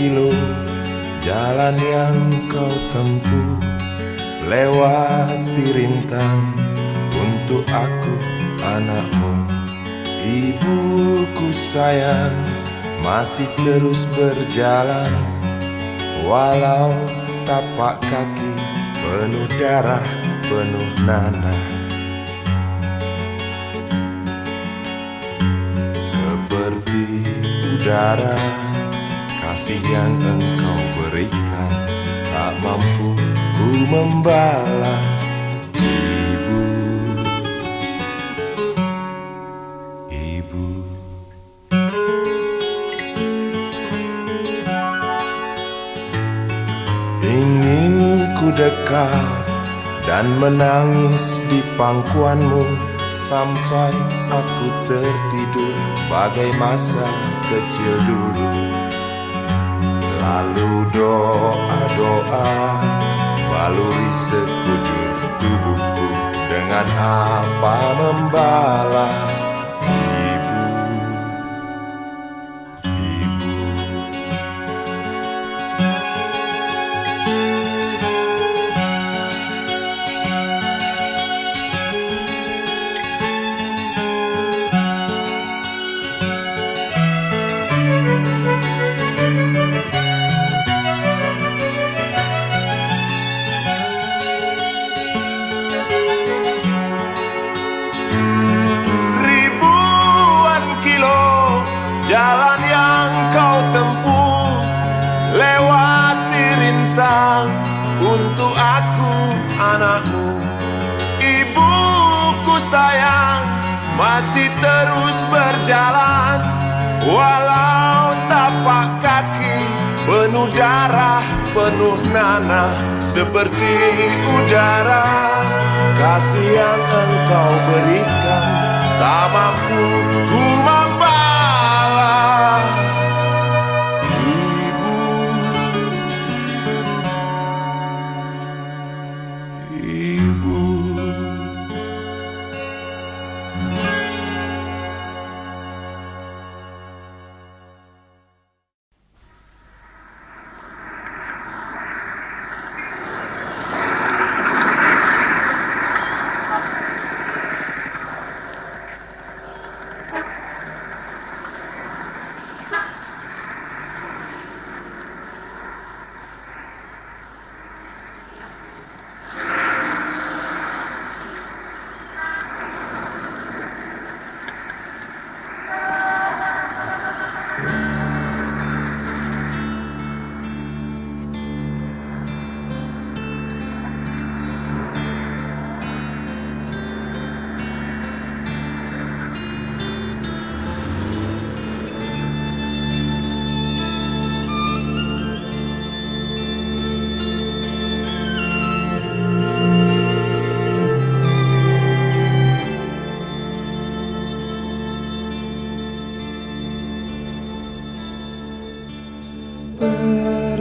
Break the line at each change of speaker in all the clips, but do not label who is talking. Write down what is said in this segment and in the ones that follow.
kilo jalan yang kau tempuh, lewati rintang untuk aku anakmu. Ibuku sayang masih terus berjalan, walau tapak kaki penuh darah, penuh nanah. Seperti udara, kasih yang engkau berikan tak mampu ku membalas. Ibu, ibu. Ingin ku dekat dan menangis di pangkuanmu sampai aku tertidur bagai masa kecil dulu. Lalu doa-doa baluri sekujur tubuhku, dengan apa membalas. Ibu, ibu. Jalan yang kau tempuh, lewati rintang untuk aku anakmu. Ibuku sayang masih terus berjalan, walau tapak kaki penuh darah, penuh nanah. Seperti udara, kasih yang engkau berikan tak mampu ku membalas. Ibu, ibu.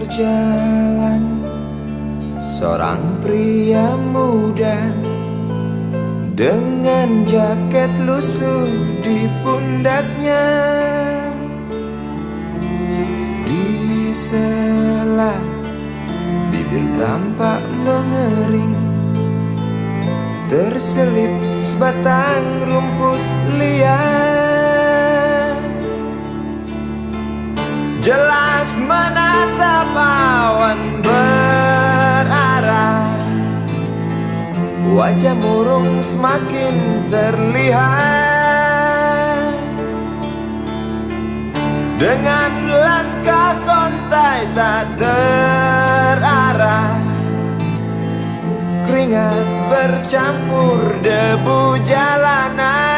Berjalan seorang pria muda dengan jaket lusuh di pundaknya. Di sela bibir tampak mengering, terselip sebatang rumput liar. Jelas menatap awan berarah, wajah murung semakin terlihat. Dengan langkah kontai tak terarah, keringat bercampur debu jalanan.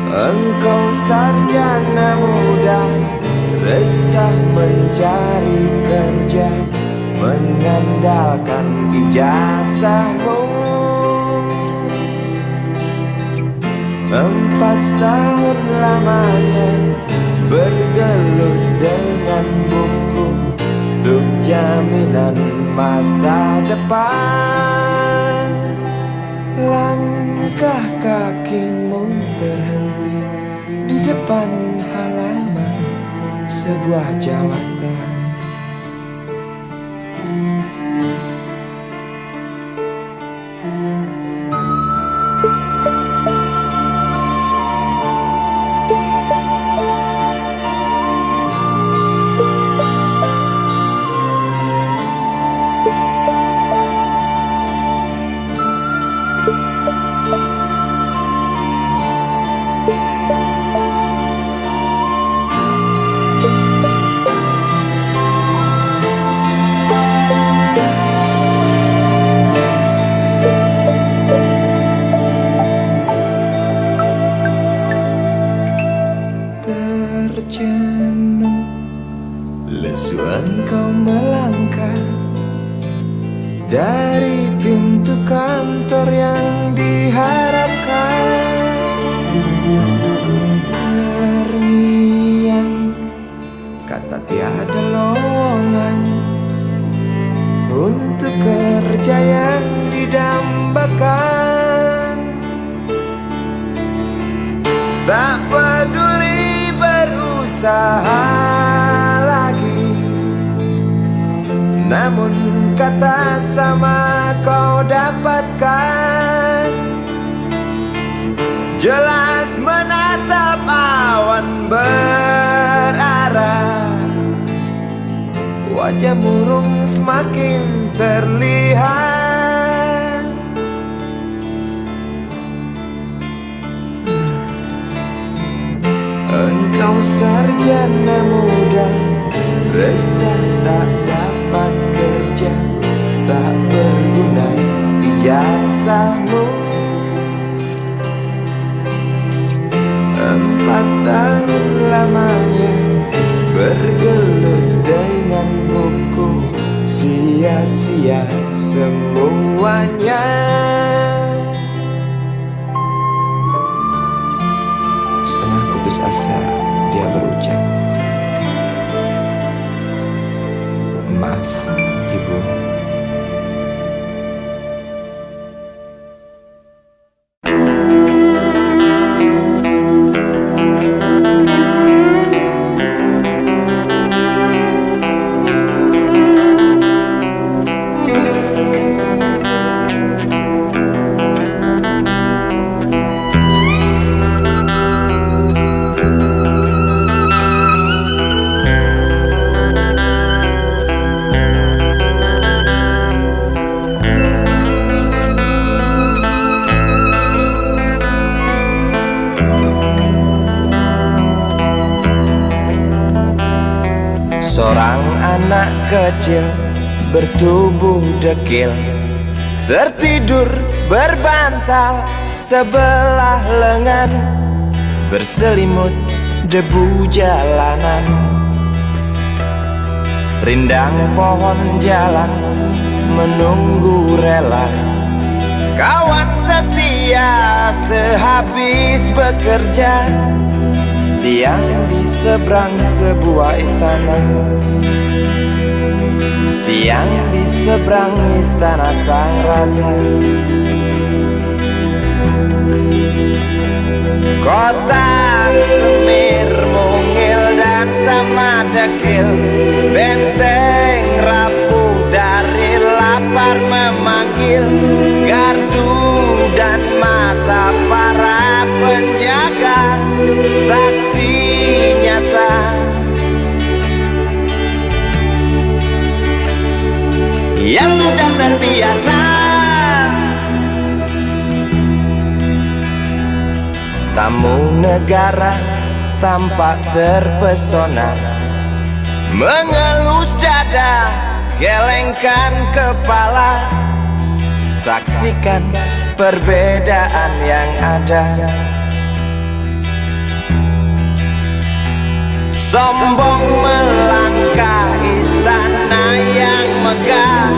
Engkau sarjana muda, resah mencari kerja, mengandalkan ijazahmu. 4 tahun lamanya bergelut dengan buku untuk jaminan masa depan. Langkah kakimu terhenti depan halaman sebuah jawatan. Terjenuh lesu engkau melangkah dari pintu kantor yang diharapkan. Terngiang kata tiada lowongan untuk kerja yang didambakan. Tak peduli berusaha lagi, namun kata sama kau dapatkan. Jelas menatap awan berarah, wajah murung semakin terlihat. Engkau sarjana muda, resah tak dapat kerja, tak berguna ijazahmu. 4 tahun lamanya bergelut dengan buku, sia-sia semuanya. Setengah putus asa dia berucap, "Maaf, Ibu." Seorang anak kecil bertubuh dekil tertidur berbantal sebelah lengan, berselimut debu jalanan. Rindang pohon jalan menunggu rela, kawan setia sehabis bekerja. Siang di seberang sebuah istana, siang di seberang istana sang raja. Kota semir mungil dan sama dekil, benteng rapuh dari lapar memanggil. Gardu dan mata para penjaga, saksi nyata yang sudah terbiasa. Tamu negara tampak terpesona, mengelus dada, gelengkan kepala. Saksikan perbedaan yang ada. Sombong melangkah istana yang megah,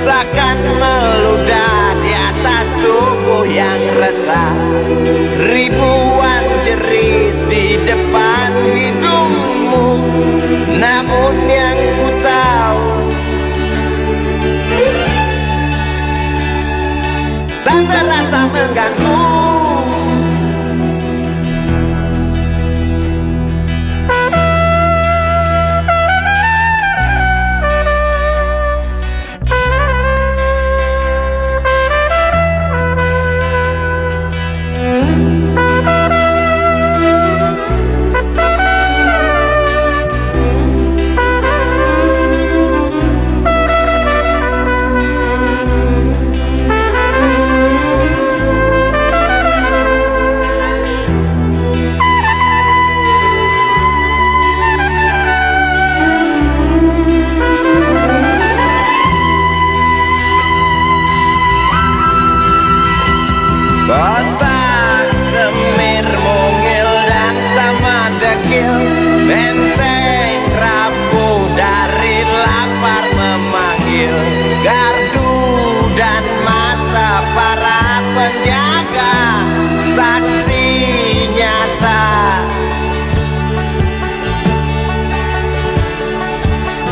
seakan meludah di atas tubuh yang resah. Ribuan jerit di depan hidungmu, namun yang ku tahu tak terasa mengganggu.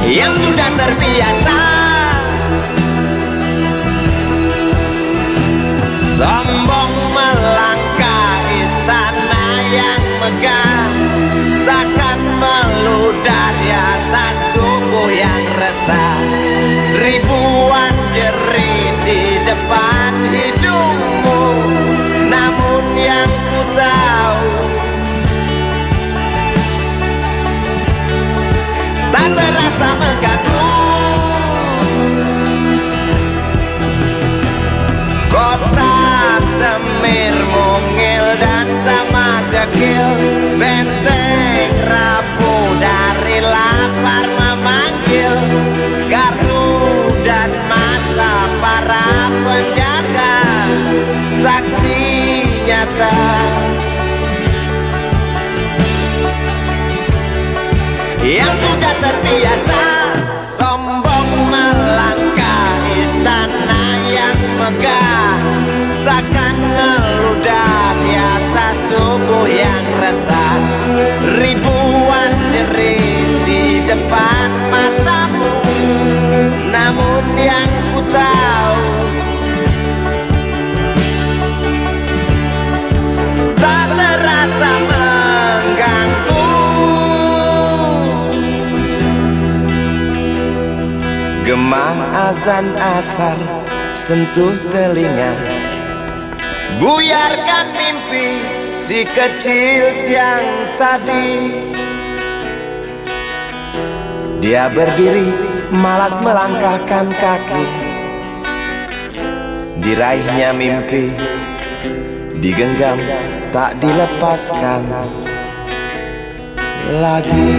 yang sudah terbiasa sombong melangkah istana yang megah, takkan meludah di atas tubuh yang resah. Ribuan jerit di depan hidungmu, namun yang ku tahu tak terasa mengganggu. Kota Semir mungil dan sama dekil, benteng rapuh dari lapar memanggil. Gardu dan mata para penjaga, saksi nyata yang sudah terbiasa sombong melangkah istana yang megah, takkan meludah di atas tubuh yang resah. Ribuan jerit di depan matamu, namun yang ku tahu tak terasa mengganggu. Gemah azan asar sentuh telinga, buyarkan mimpi si kecil siang tadi. Dia berdiri malas melangkahkan kaki, diraihnya mimpi digenggam tak dilepaskan lagi.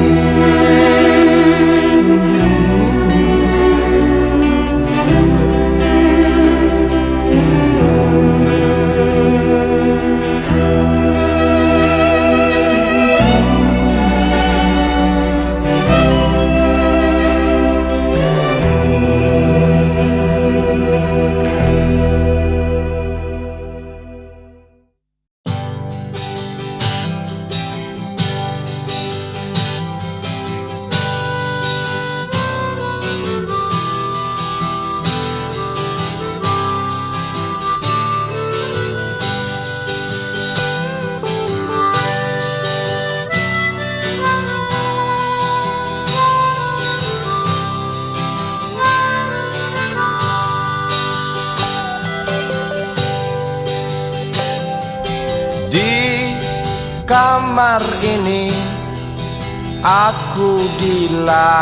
Kamar ini aku dilahirkan,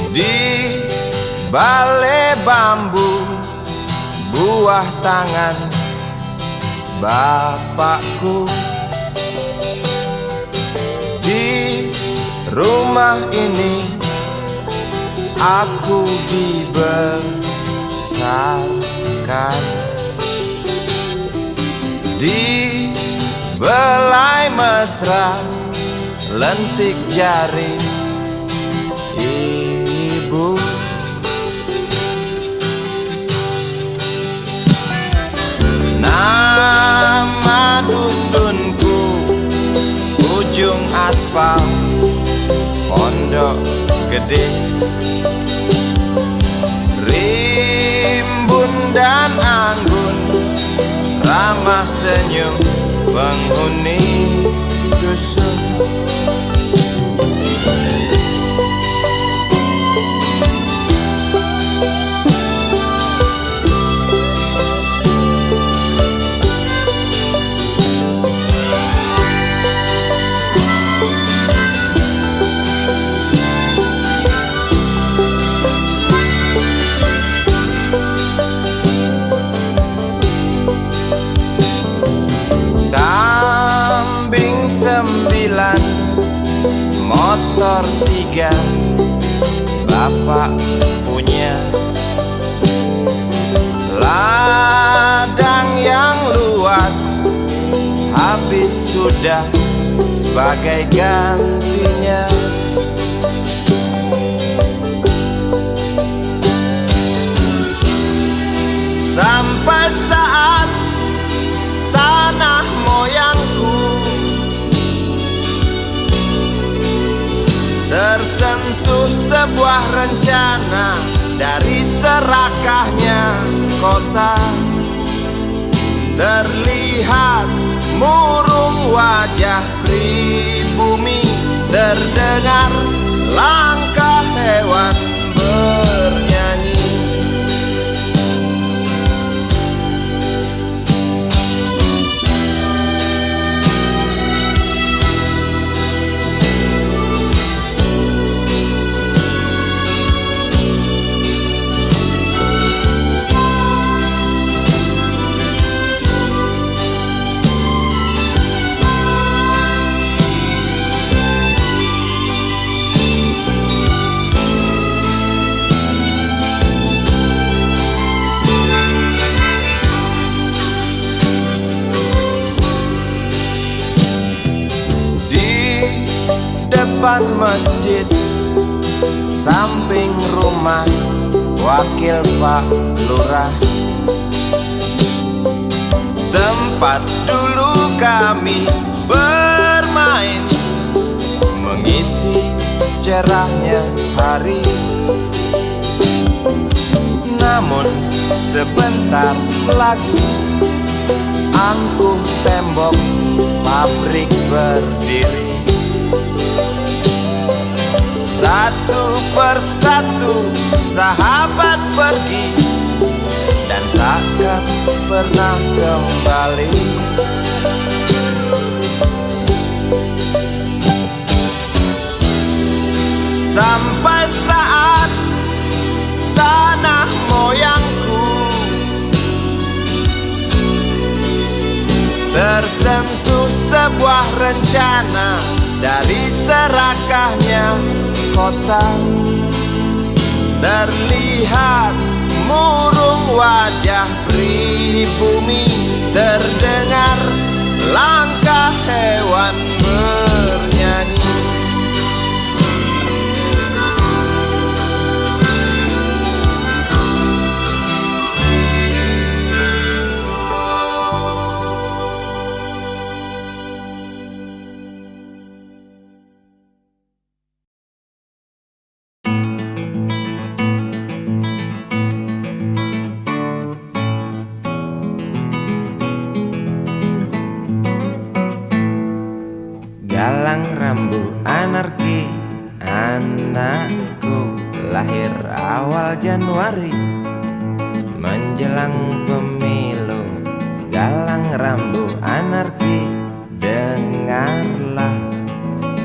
di balai bambu buah tangan bapakku. Di rumah ini aku dibesarkan, di belai mesra lentik jari ibu. Nama dusunku ujung aspal Pondok Gede, rimbun dan anggun ramah senyum penghuni dusun. Motor 3 bapak punya, ladang yang luas habis sudah sebagai gantinya. Sampai saat tanah moyangku
sebuah rencana dari serakahnya kota. Terlihat murung wajah pribumi, terdengar langkah hewan bernyanyi. Depan masjid, samping rumah wakil Pak Lurah, tempat dulu kami bermain, mengisi cerahnya hari. Namun sebentar lagi angkuh tembok pabrik berdiri. Satu persatu sahabat pergi dan takkan pernah kembali. Sampai saat tanah moyangku tersentuh sebuah rencana dari serakahnya kota. Terlihat murung wajah pribumi, terdengar langkah hewan bernyanyi.
Galang rambu anarki, anakku lahir awal Januari menjelang pemilu. Galang rambu anarki, dengarlah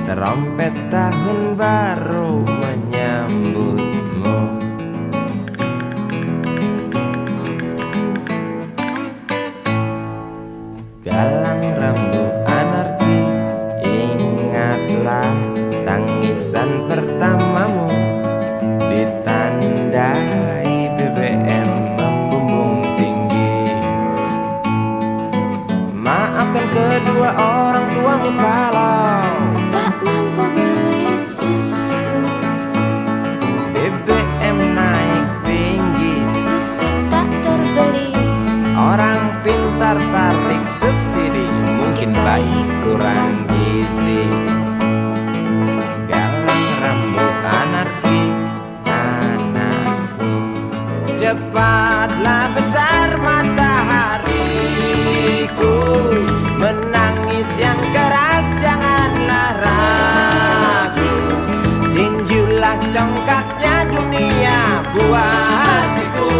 terompet tahun baru menyambutmu. Galang rambu anarki, ingatlah tangisan pertamamu, ditandai BBM membumbung tinggi. Maafkan kedua orang tuamu kalau
tak mampu beli susu.
BBM naik tinggi,
Susu tak terbeli.
orang pintar tarik subsidi, mungkin baik kurang gizi. Galang rambut anarki, anakku, cepatlah besar matahariku. Menangis yang keras janganlah ragu, tinjulah congkaknya dunia buat hatiku.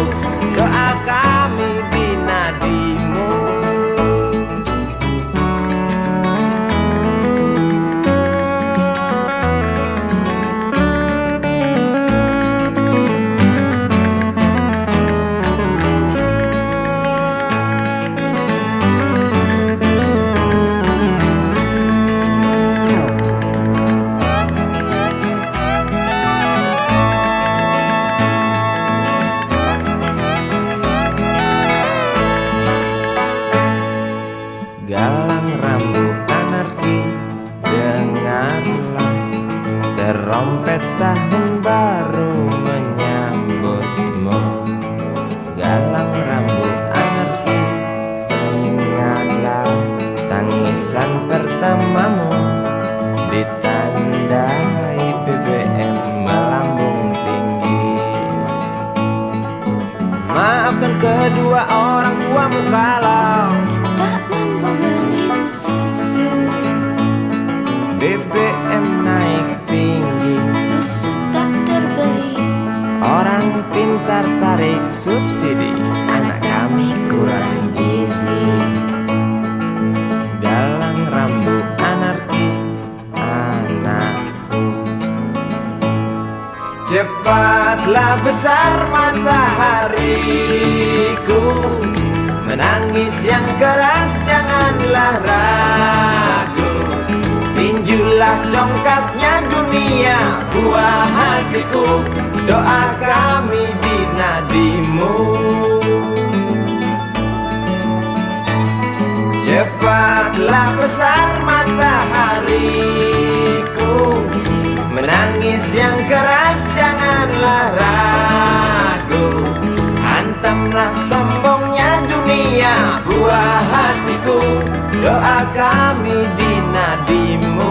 Doa kami di nadimu. Galang rambut anarki, dengarlah terompet tahun baru menyambutmu. Galang rambut anarki, ingatlah tangisan pertamamu, ditandai BBM melambung BBM naik tinggi,
susu tak terbeli.
orang pintar tarik subsidi,
Anak kami kurang gizi.
galang rambut anarki anakku. Cepatlah besar matahariku, menangis yang keras janganlah ragu. Tinjulah congkaknya dunia, buah hatiku, doa kami di nadimu. Cepatlah besar matahariku, menangis yang keras janganlah ragu. Hantamlah sombongnya dunia, buah hatiku, doa kami di nadimu.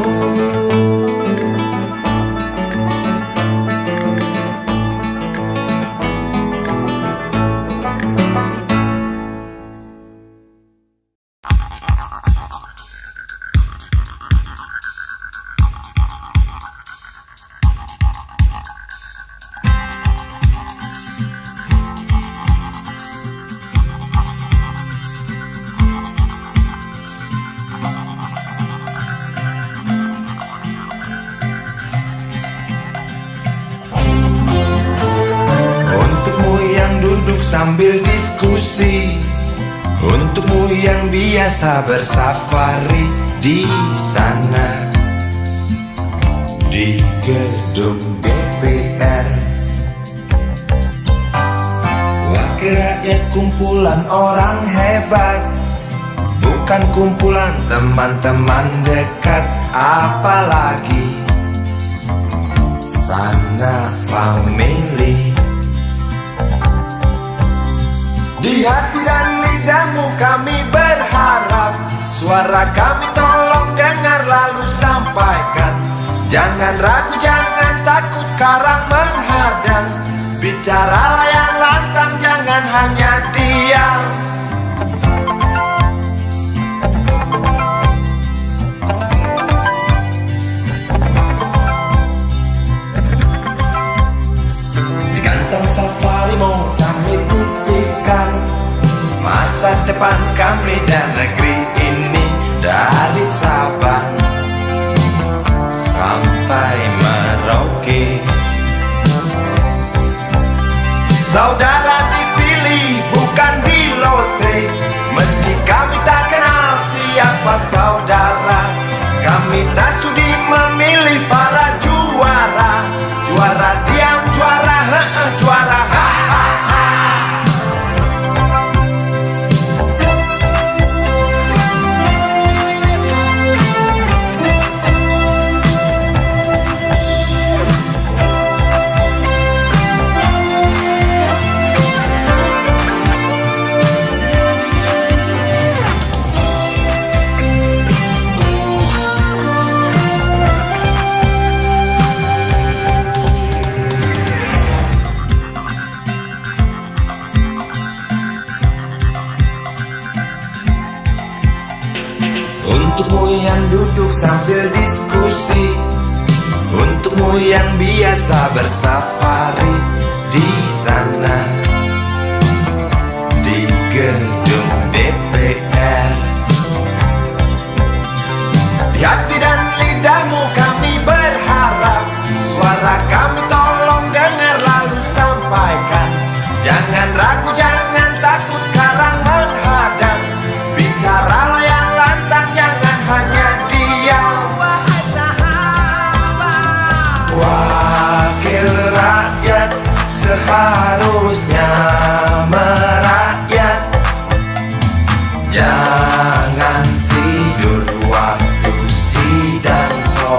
Sambil diskusi, untukmu yang biasa bersafari di sana, di gedung DPR. Wakil rakyat kumpulan orang hebat, bukan kumpulan teman-teman dekat, apalagi sana family. Di hati dan lidahmu kami berharap, suara kami tolong dengar lalu sampaikan. Jangan ragu, jangan takut karang menghadang, bicaralah yang lantang, jangan hanya diam. Di kantong safarimu kami titipkan masa depan kami dan negeri ini, dari Sabang sampai Merauke. Saudara dipilih bukan di lotre, meski kami tak kenal siapa saudara. Kami tak sudi memilih para juara, juara diam, juara juara ha. Untukmu yang duduk sambil diskusi, untukmu yang biasa bersafari di sana, di gedung DPR. Di hati dan lidahmu kami berharap, suara kami tolong dengar lalu sampaikan. Jangan ragu, jangan takut karang menghadang, bicaralah yang lantang, jangan hanya diam. Wakil rakyat seharusnya merakyat, jangan tidur waktu sidang sore.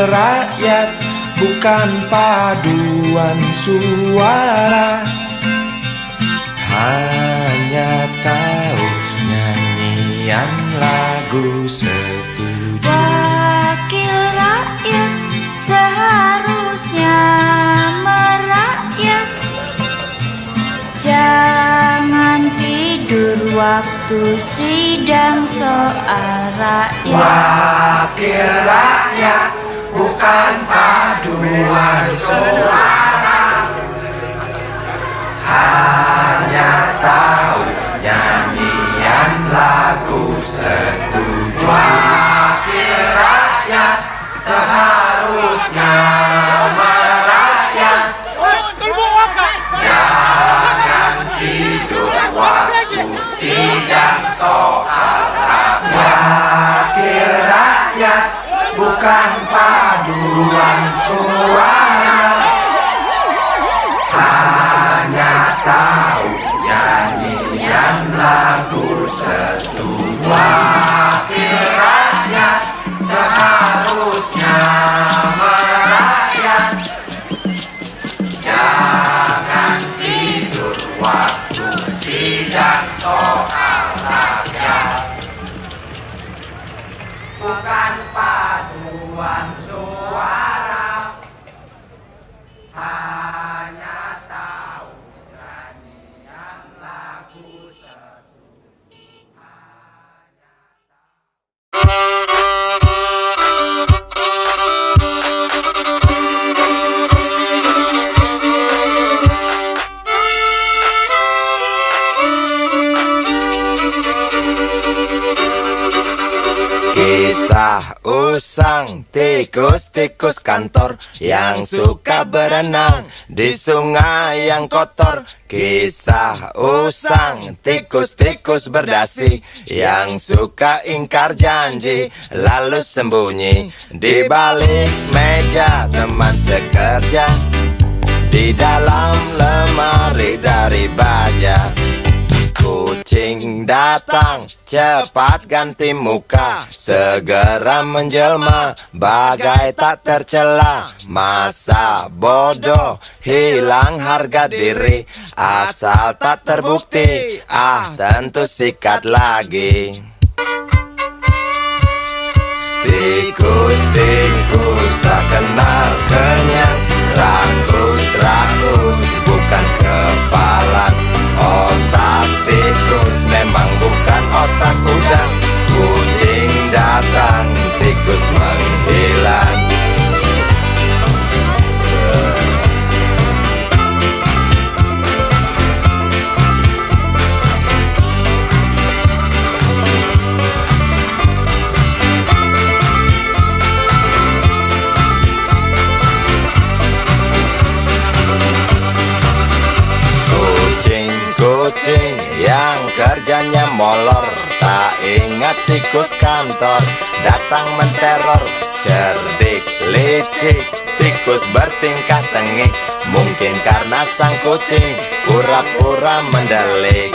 rakyat, bukan paduan suara. Hanya tahu nyanyian lagu setuju.
Wakil rakyat seharusnya merakyat. Jangan tidur waktu sidang soal rakyat.
Wakil rakyat, bukan paduan suara. Hanya tahu nyanyian lagu setuju. Wakil rakyat seharusnya merakyat. Jangan tidur waktu sidang soal rakyat. Wakil rakyat, bukan paduan suara. Hanya tahu nyanyian lagu setuju. Wakil rakyat seharusnya merakyat. Jangan tidur waktu sidang soal rakyat. Bukan paduan suara. Hanya tahu nyanyian lagu setuju.
Kisah usang tikus-tikus kantor yang suka berenang di sungai yang kotor. Kisah usang tikus-tikus berdasi yang suka ingkar janji lalu sembunyi di balik meja teman sekerja, di dalam lemari dari baja. Kucing datang, cepat ganti muka, segera menjelma, bagai tak tercela. Masa bodoh, hilang harga diri, asal tak terbukti, tentu sikat lagi. Tikus-tikus tak kenal kenyang, rakus-rakus bukan kepalan. Otak tikus memang bukan otak udang. Kucing datang, tikus menghilang. Kucing yang kerjanya molor, tak ingat tikus kantor, datang menteror. Cerdik, licik, tikus bertingkah tengik, mungkin karena sang kucing pura-pura mendelik.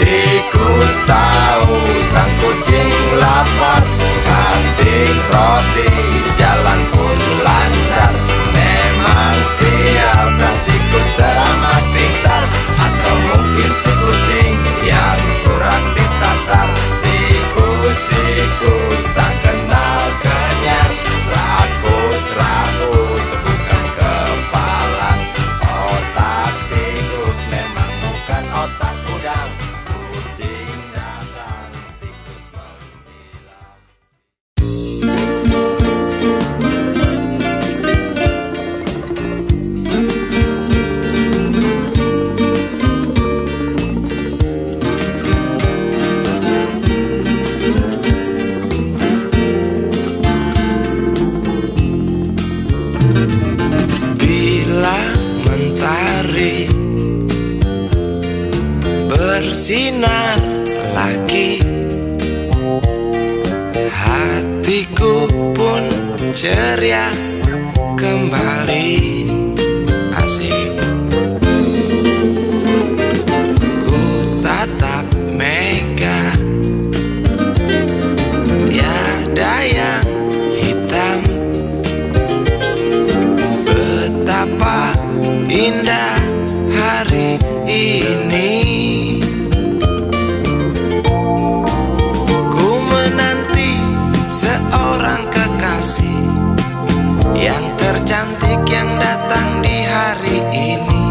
Tikus tahu sang kucing lapar, kasih roti, jalan pun lancar. Memang sial sang tikus teramat pintar, atau mungkin si kucing yang kurang ditatar. Tikus-tikus tak kenal kenyang, rakus-rakus bukan kepalan. Otak tikus memang bukan otak udang. Kucing datang, tikus menghilang. bersinar lagi, hatiku pun ceria kembali. Asik. Ku tatap Mega, ya seorang kekasih yang tercantik yang datang di hari ini.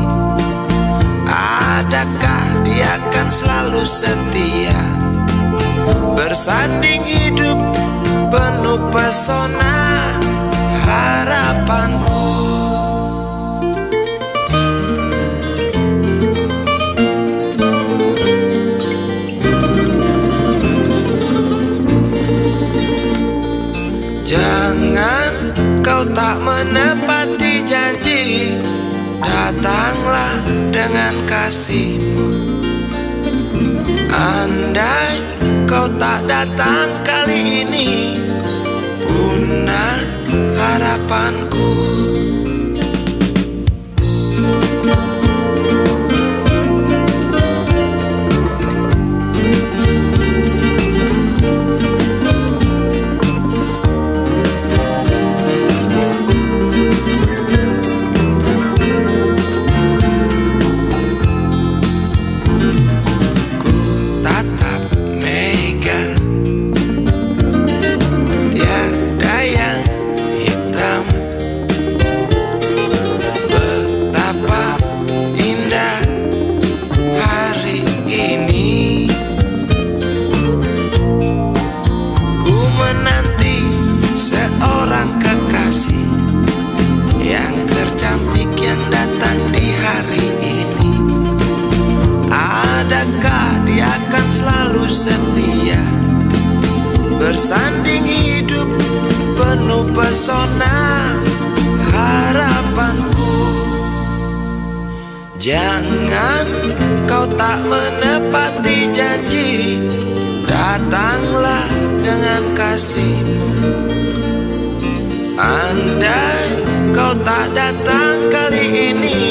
Adakah dia akan selalu setia bersanding hidup penuh pesona harapanku? Jangan kau tak menepati janji, datanglah dengan kasihmu. Andai kau tak datang kali ini, punah harapanku. Yang tercantik yang datang di hari ini. Adakah dia akan selalu setia bersanding hidup penuh pesona harapanku? Jangan kau tak menepati janji, datanglah dengan kasihmu. Andai kau tak datang kali ini,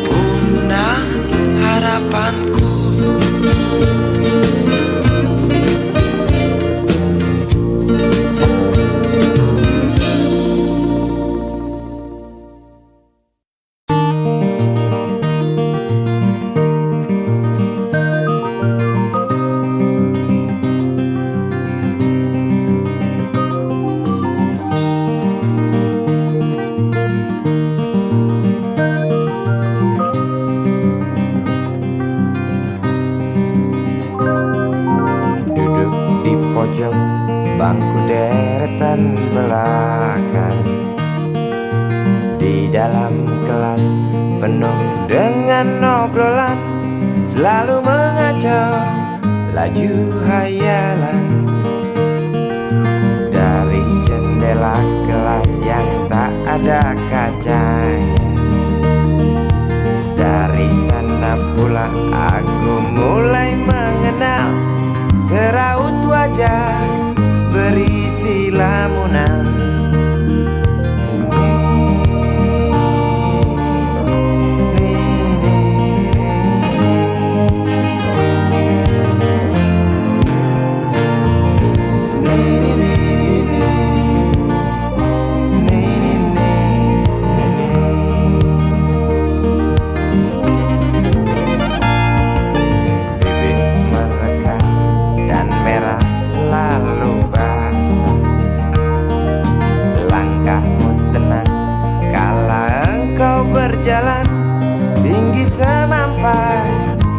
punah harapanku.
Pojok bangku deretan belakang, di dalam kelas penuh dengan obrolan, selalu mengacau laju hayalan. Dari jendela kelas yang tak ada kacanya, dari sana pula aku mulai mengenal seraut wajah berisi lamunan. Berjalan tinggi semampai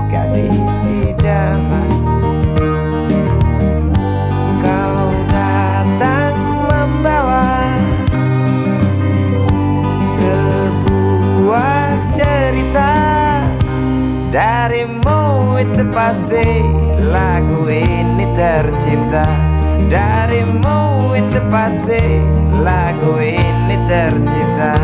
gadis idaman, kau datang membawa sebuah cerita. Darimu itu pasti lagu ini tercipta. Darimu itu pasti lagu ini tercipta.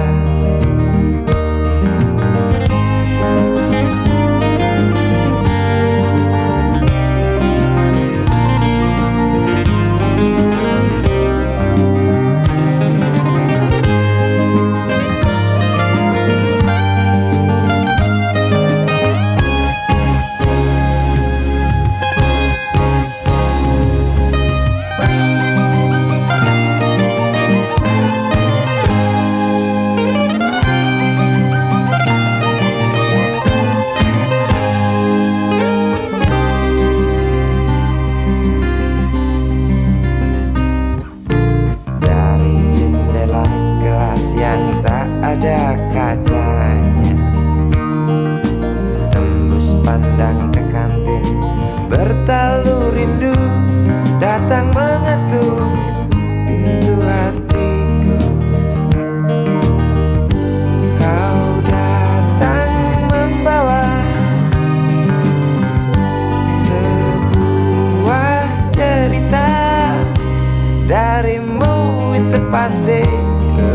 darimu itu pasti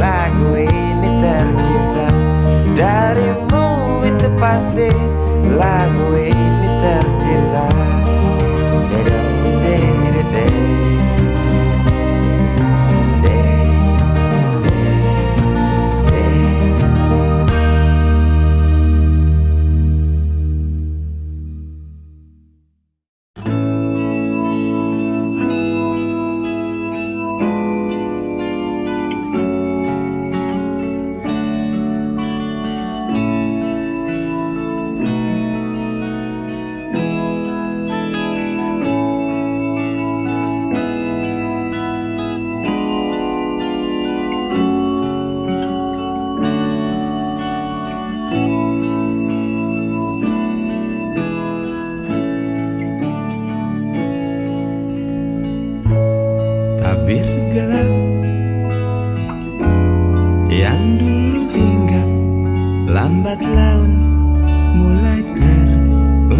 lagu ini tercipta. Darimu itu pasti lagu ini tercipta. Tabir gelap yang dulu hinggap, lambat laun mulai terungkap.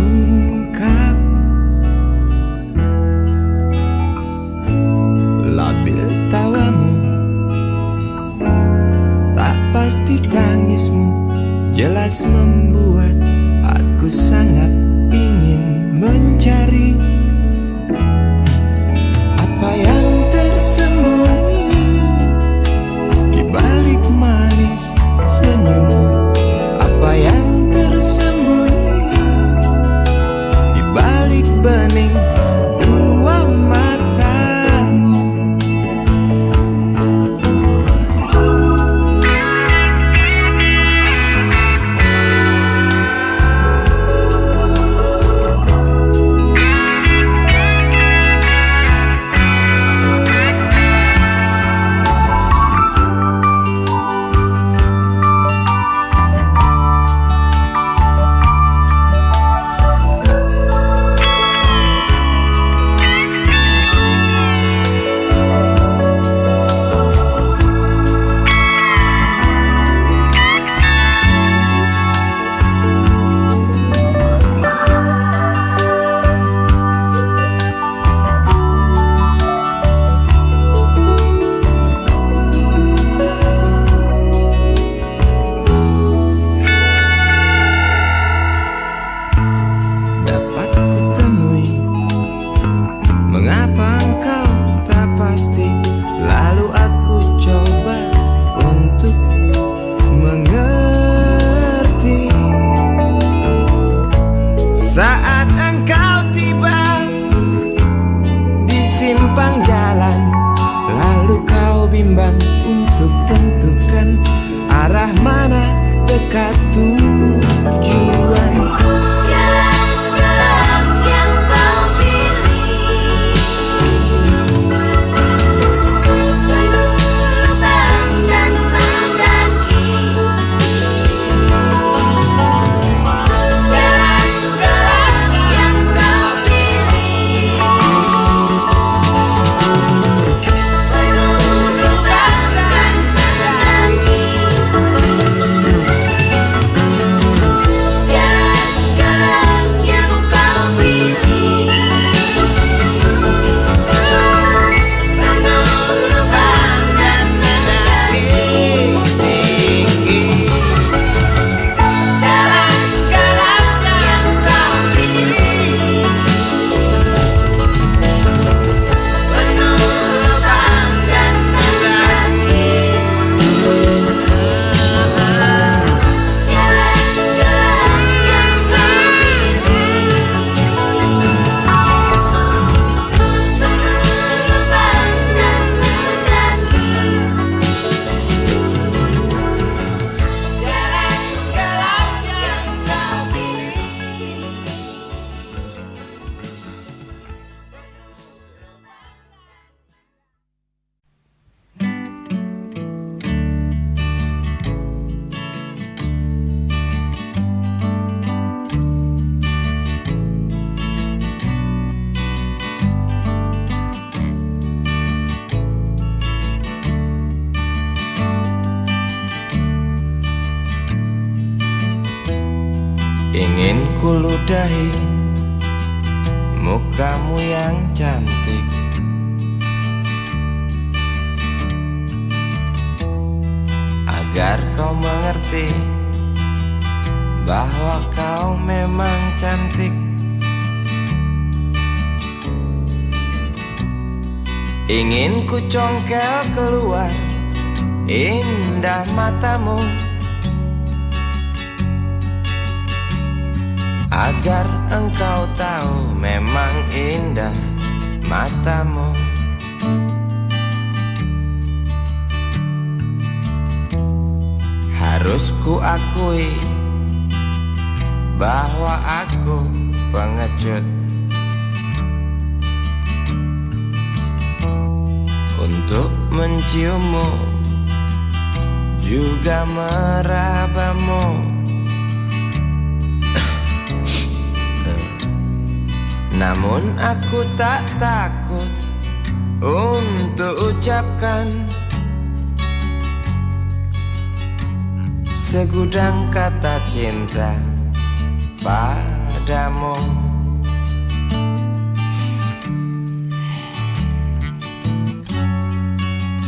Labil tawamu, tak pasti tangismu, jelas membuat aku sangat ingin mencari apa yang tersembunyi di balik manis senyummu. Apa yang tersembunyi di balik bening dua matamu. Mengapa engkau tak pasti? Lalu aku coba untuk mengerti. Saat engkau tiba di simpang jalan, lalu kau bimbang untuk tentukan arah mana dekat tujuan. Ingin kuludahi mukamu yang cantik,
agar kau mengerti bahwa kau memang cantik. Ingin ku congkel keluar indah matamu, agar engkau tahu memang indah matamu. Harus ku akui bahwa aku pengecut untuk menciummu, juga merabamu. Namun aku tak takut untuk ucapkan segudang kata cinta padamu.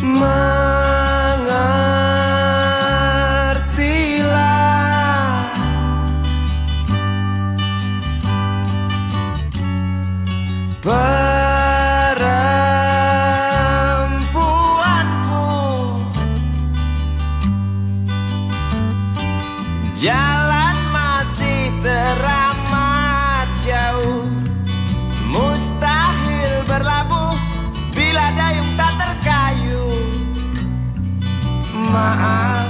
Mengertilah perempuanku, jalan masih teramat jauh, mustahil berlabuh bila dayung tak terkayu. Maaf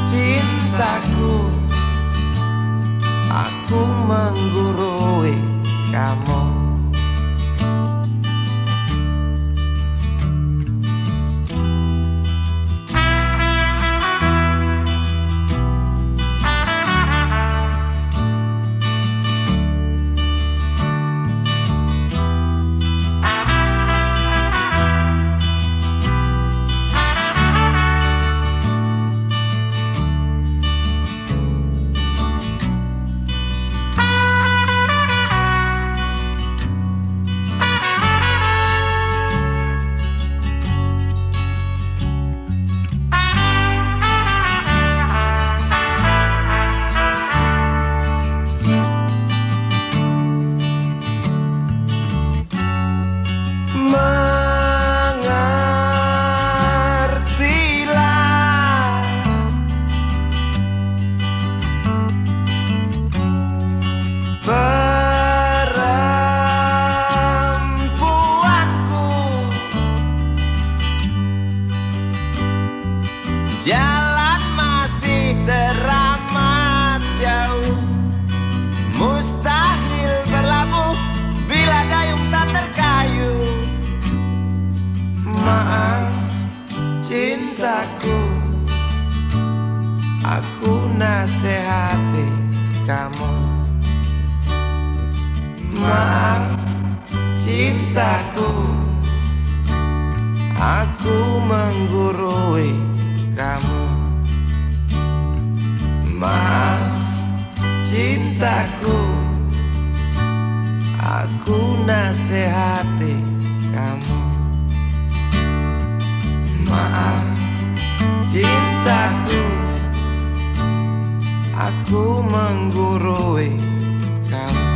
cintaku, aku menggurui kamu. Jalan masih teramat jauh, mustahil berlabuh bila dayung tak terkayu. Maaf cintaku, aku nasihati kamu. Maaf cintaku, aku menggurui kamu. Maaf cintaku, aku nasihati kamu. Maaf cintaku, aku menggurui kamu.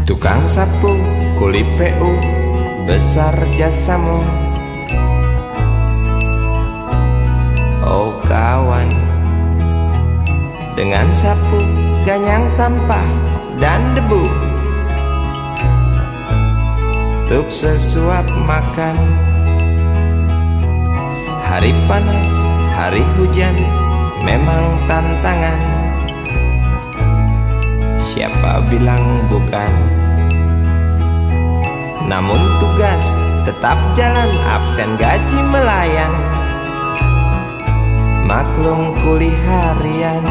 Tukang sapu, kuli PU, besar jasamu. Oh kawan, dengan sapu, ganyang sampah dan debu, untuk sesuap makan. Hari panas, hari hujan, memang tantangan. Siapa bilang bukan?
namun tugas tetap jalan, absen gaji melayang. Maklum kuli harian,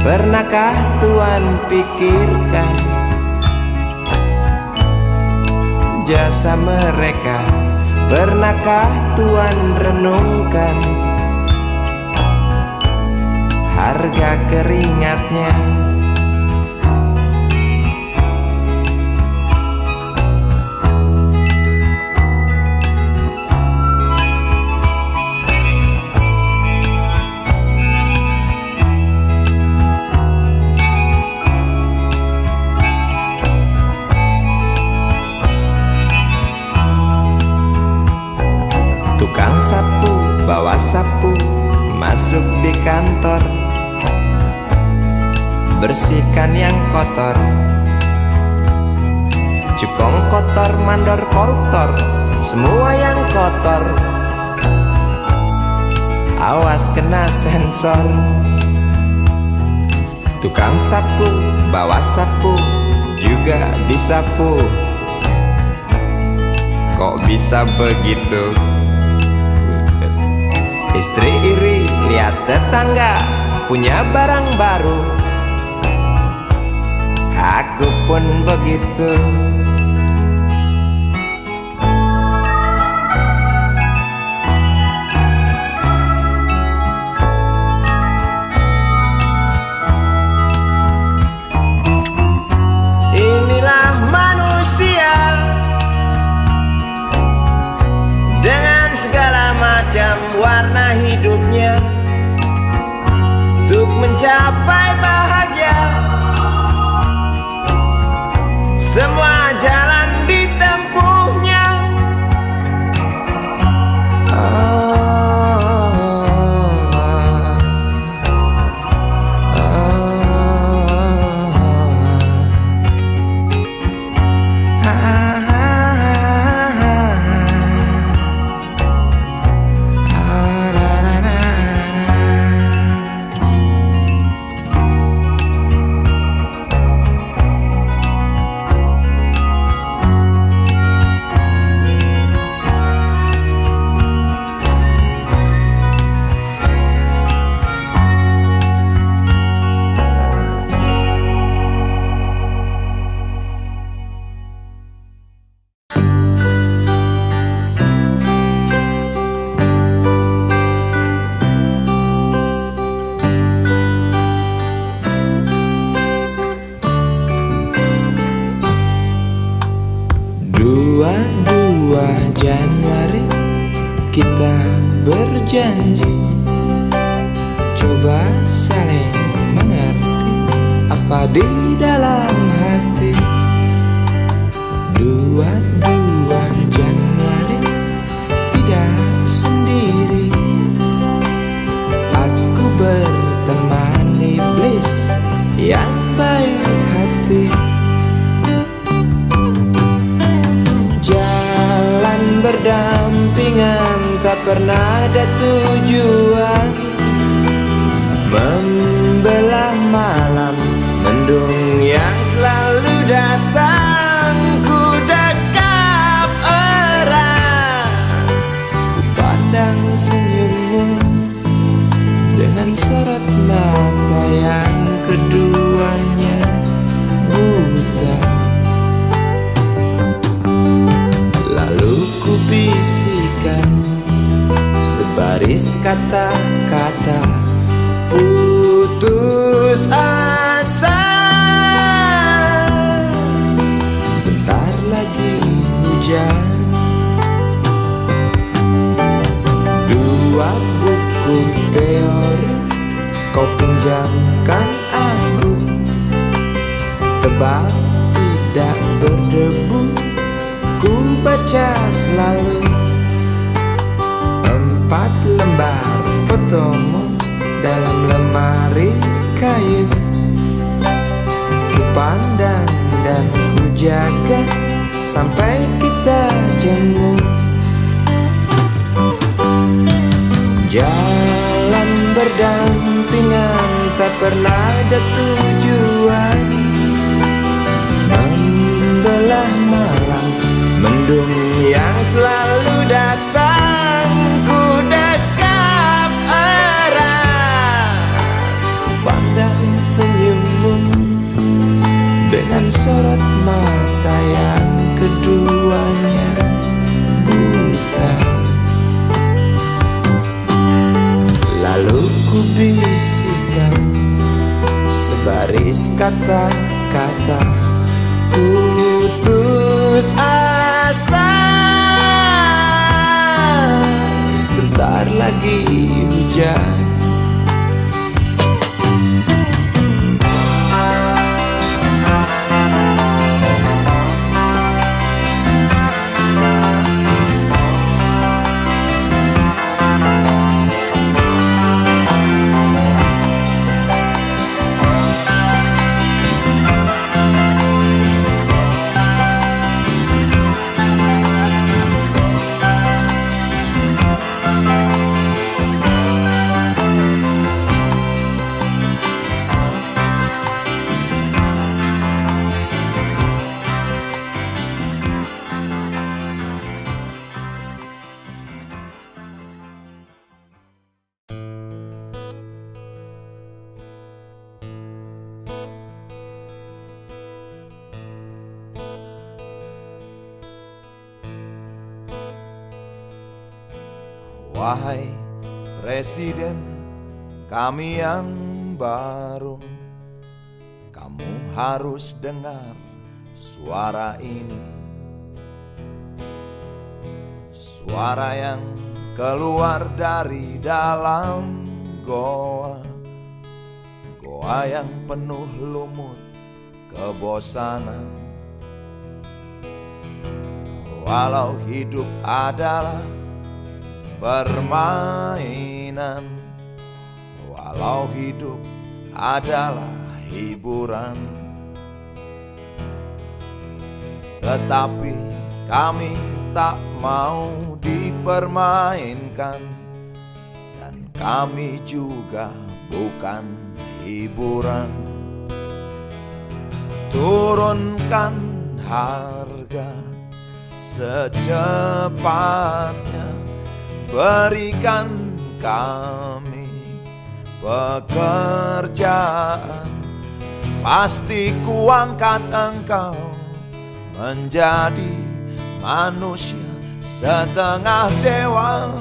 pernahkah Tuan pikirkan jasa mereka? Pernahkah Tuan renungkan harga keringatnya? Tukang sapu bawa sapu masuk di kantor, bersihkan yang kotor. Cukong kotor, mandor, koruptor, semua yang kotor awas kena sensor. Tukang sapu bawa sapu juga disapu. Kok bisa begitu? Istri iri lihat tetangga punya barang baru, aku pun begitu. Inilah manusia dengan segala macam warna hidupnya, untuk mencapai bahagia semua jalan ditempuhnya. Januari kita berjanji coba saling mengerti apa di dalam hati. 22 Januari tidak sendiri, aku berteman iblis yang baik hati. Berdampingan tak pernah ada tujuan, membelah malam mendung yang selalu datang. Ku dekap erat, ku pandang senyummu dengan sorot mata yang keduanya buta. Lalu ku bisikan sebaris kata-kata putus asa. Sebentar lagi hujan. 2 buku teori kau pinjamkan aku, tebal tidak berdebu, ku baca selalu. 4 lembar fotomu dalam lemari kayu, ku pandang dan ku jaga sampai kita jemu. Jalan berdampingan tak pernah ada tujuan, membelah malam mendung yang selalu datang, ku dekap erat. Pandang senyummu dengan sorot mata yang keduanya buta. Lalu ku bisikan sebaris kata-kata putus asa. Sebentar lagi hujan.
Wahai Presiden kami yang baru, kamu harus dengar suara ini. Suara yang keluar dari dalam goa, goa yang penuh lumut kebosanan. Walau hidup adalah permainan, walau hidup adalah hiburan, tetapi kami tak mau dipermainkan, dan kami juga bukan hiburan. Turunkan harga secepatnya, berikan kami pekerjaan. Pasti ku angkat engkau menjadi manusia setengah dewa.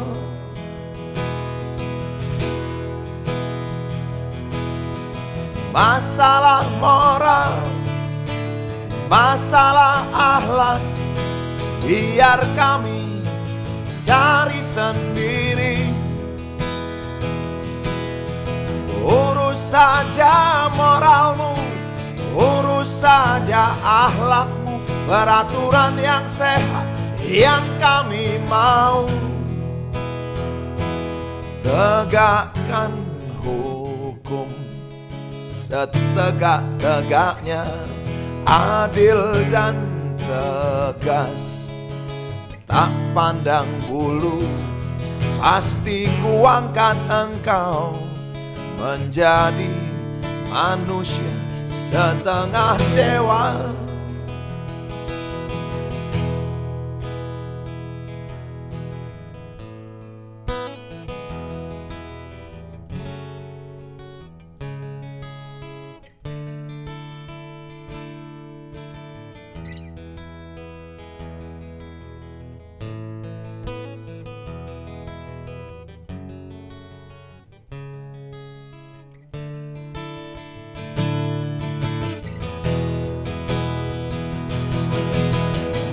Masalah moral, masalah akhlak, biar kami cari sendiri. Urus saja moralmu, urus saja akhlakmu, peraturan yang sehat yang kami mau. Tegakkan hukum setegak-tegaknya, adil dan tegas, tak pandang bulu. Pasti ku angkat engkau menjadi manusia setengah dewa.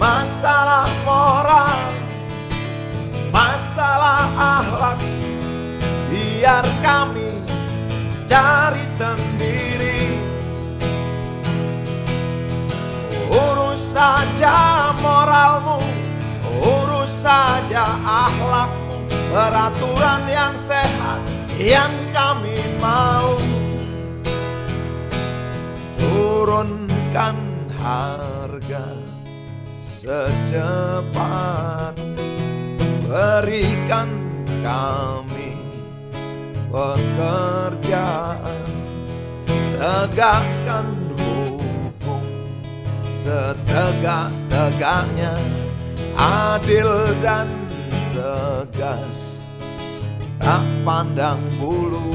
Masalah moral, masalah akhlak, biar kami cari sendiri. Urus saja moralmu, urus saja akhlakmu, peraturan yang sehat yang kami mau. Turunkan harga secepat, berikan kami pekerjaan. Tegakkan hukum setegak-tegaknya,
adil dan tegas, tak pandang bulu,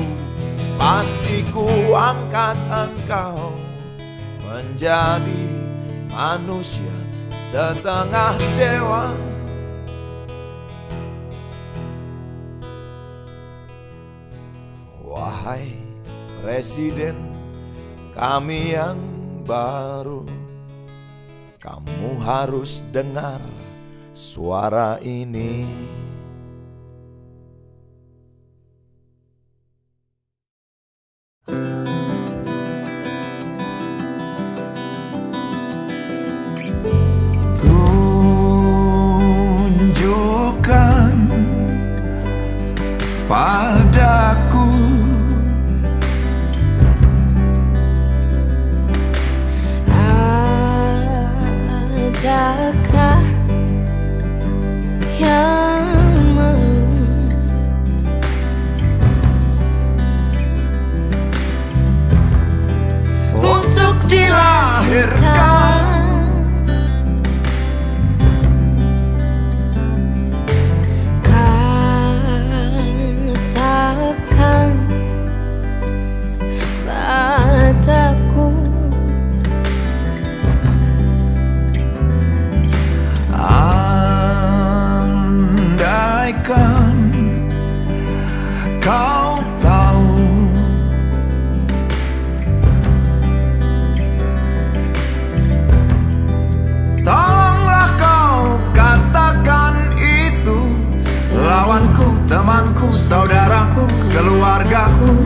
pasti ku angkat engkau menjadi manusia setengah dewa. Wahai Presiden kami yang baru, kamu harus dengar suara ini. Tunjukkan padaku
adakah yang mau
untuk dilahirkan.
katakan padaku
Andaikan kau tahu tolonglah kau katakan itu, lawanku, temanku, saudaraku, keluargaku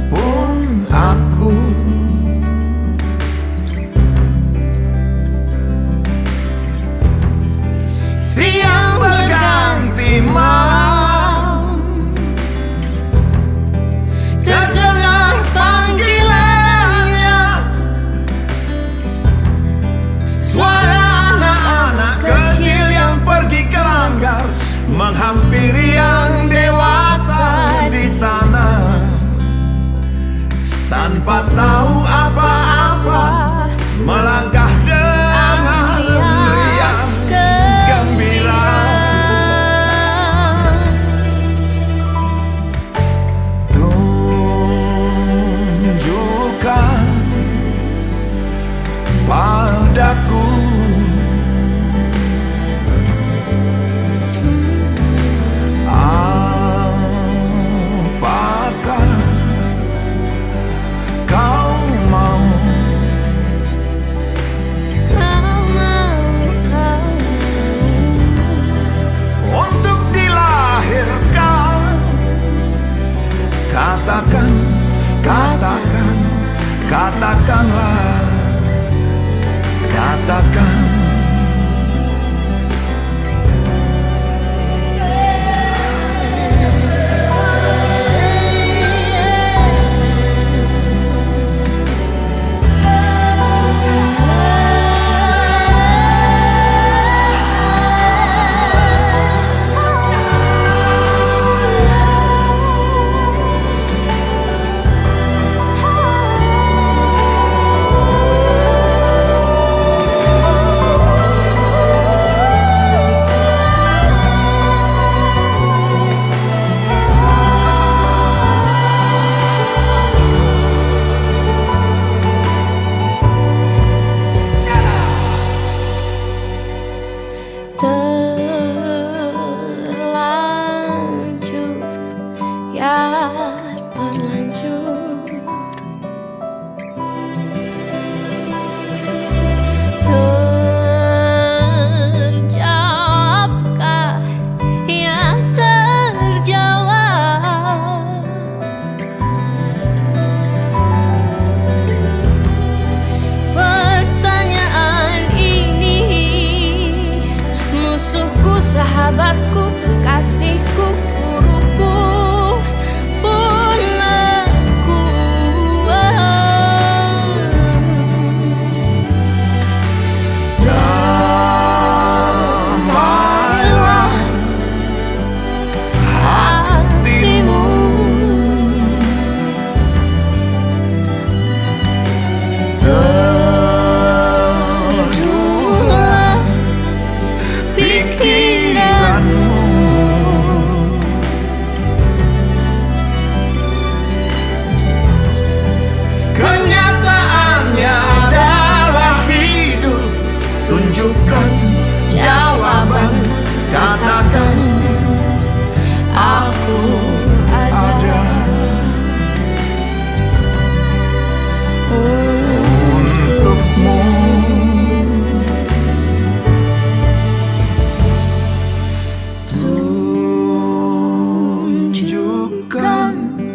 pun aku. Siang berganti malam, terdengar panggilannya, suara anak-anak kecil yang pergi ke langgar, menghampiri yang dewasa di sana, tanpa tahu apa-apa, melangkah dengan riang gembira. Tunjukkan padaku apakah kau mau untuk dilahirkan. Katakan, katakan, katakanlah, katakan.
Katakan